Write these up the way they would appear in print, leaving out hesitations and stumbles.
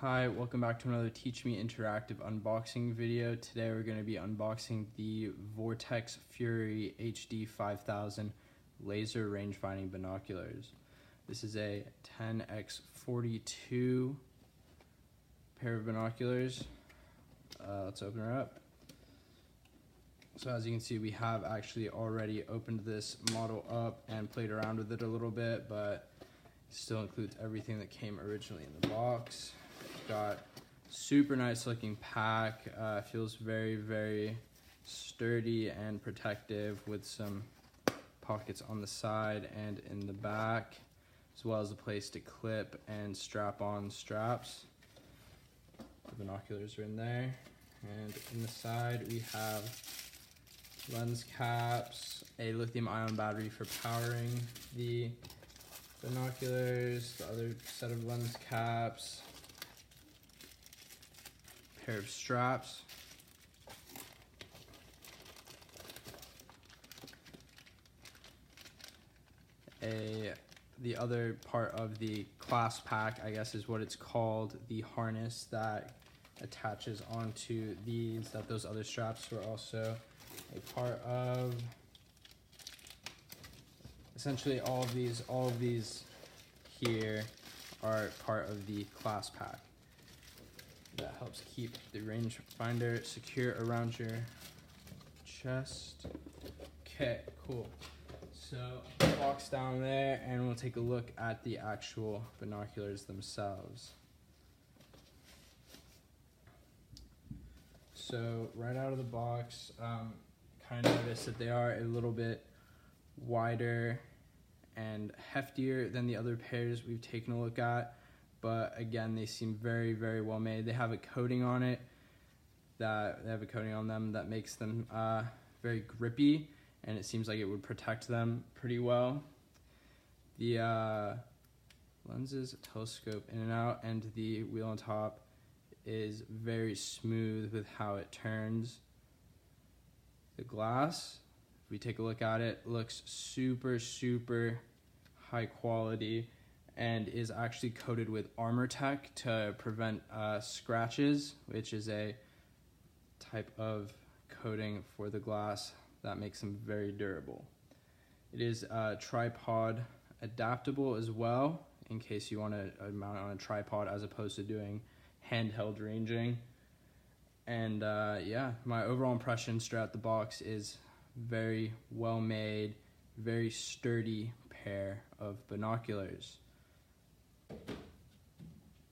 Hi, welcome back to another Teach Me Interactive unboxing video. Today we're going to be unboxing the Vortex Fury HD 5000 laser range-finding binoculars. This is a 10x42 pair of binoculars. Let's open her up. So as you can see, we have actually already opened this model up and played around with it a little bit, but it still includes everything that came originally in the box. Got super nice looking pack, feels very sturdy and protective with some pockets on the side and in the back, as well as a place to clip and strap on straps. The binoculars are in there, and in the side we have lens caps, a lithium ion battery for powering the binoculars, the other set of lens caps, pair of straps, the other part of the clasp pack, I guess is what it's called, the harness that attaches onto these, that those other straps were also a part of. Essentially all of these here are part of the clasp pack. That helps keep the rangefinder secure around your chest. Okay, cool. So box down there and we'll take a look at the actual binoculars themselves. So right out of the box, kind of notice that they are a little bit wider and heftier than the other pairs we've taken a look at. But again, they seem very well made. They have a coating on it, them that makes them very grippy, and it seems like it would protect them pretty well. The lenses telescope in and out, and the wheel on top is very smooth with how it turns. The glass, if we take a look at it, looks super high quality, and is actually coated with Armor Tech to prevent scratches, which is a type of coating for the glass that makes them very durable. It is tripod adaptable as well, in case you want to mount on a tripod as opposed to doing handheld ranging. And yeah, my overall impression straight out the box is very well made, very sturdy pair of binoculars.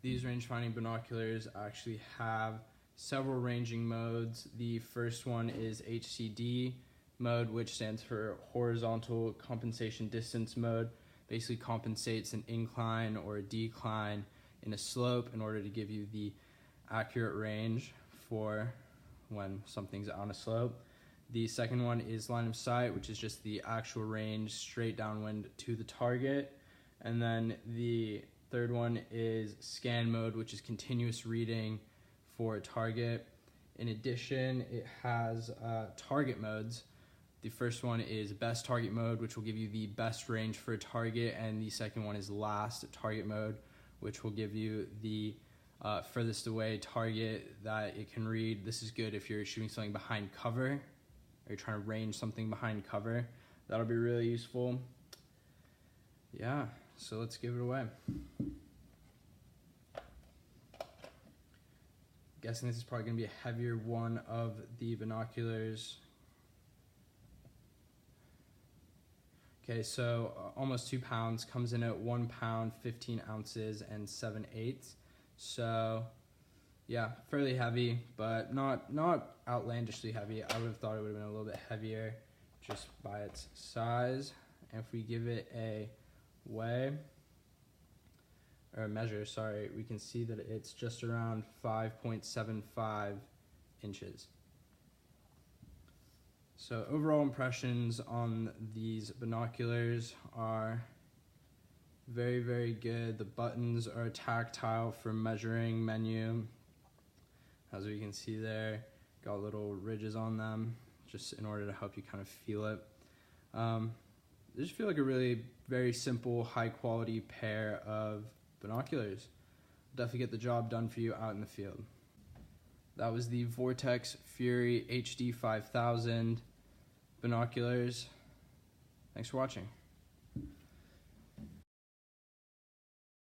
These range-finding binoculars actually have several ranging modes. The first one is HCD mode, which stands for Horizontal Compensation Distance mode. Basically compensates an incline or a decline in a slope in order to give you the accurate range for when something's on a slope. The second one is line of sight, which is just the actual range straight downwind to the target. And then the third one is scan mode, which is continuous reading for a target. In addition, it has target modes. The first one is best target mode, which will give you the best range for a target, and the second one is last target mode, which will give you the furthest away target that it can read. This is good if you're shooting something behind cover, or you're trying to range something behind cover. That'll be really useful. Yeah, so let's give it away. Guessing this is probably going to be a heavier one of the binoculars. Okay, so almost 2 pounds, comes in at 1 pound, 15 ounces, and 7/8. So yeah, fairly heavy, but not outlandishly heavy. I would have thought it would have been a little bit heavier just by its size. And if we give it a weigh, or a measure, sorry, we can see that it's just around 5.75 inches. So overall impressions on these binoculars are very good. The buttons are tactile for measuring menu. As we can see there, got little ridges on them just in order to help you kind of feel it. They just feel like a really very simple, high quality pair of binoculars. definitely get the job done for you out in the field. That was the Vortex Fury HD 5000 binoculars. Thanks for watching.